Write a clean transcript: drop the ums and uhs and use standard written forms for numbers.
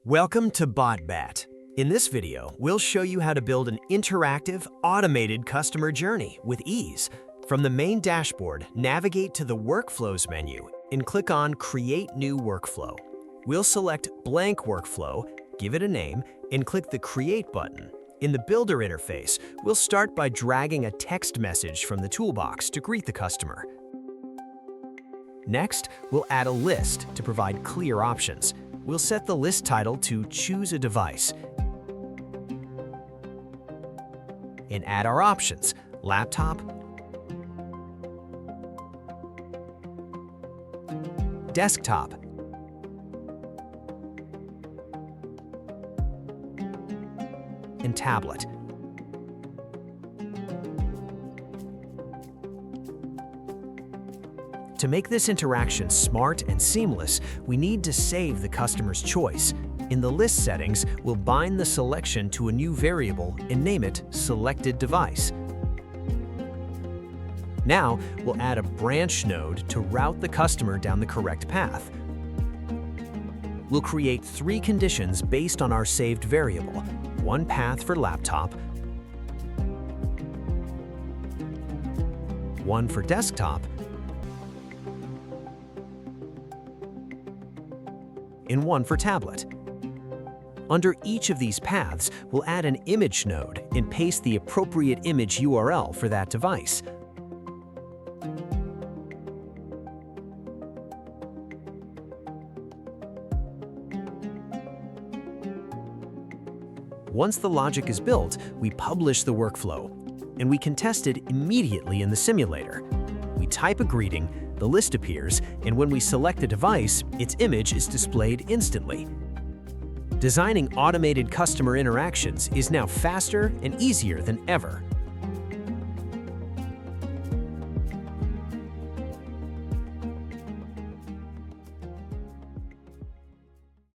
Welcome to BotBat. In this video, we'll show you how to build an interactive, automated customer journey with ease. From the main dashboard, navigate to the Workflows menu and click on Create New Workflow. We'll select Blank Workflow, give it a name, and click the Create button. In the Builder interface, we'll start by dragging a text message from the toolbox to greet the customer. Next, we'll add a list to provide clear options. We'll set the list title to Choose a Device and add our options: laptop, desktop, and tablet. To make this interaction smart and seamless, we need to save the customer's choice. In the list settings, we'll bind the selection to a new variable and name it Selected Device. Now, we'll add a branch node to route the customer down the correct path. We'll create 3 conditions based on our saved variable: one path for laptop, one for desktop, and one for tablet. Under each of these paths, we'll add an image node and paste the appropriate image URL for that device. Once the logic is built, we publish the workflow, and we can test it immediately in the simulator. We type a greeting, the list appears, and when we select a device, its image is displayed instantly. Designing automated customer interactions is now faster and easier than ever.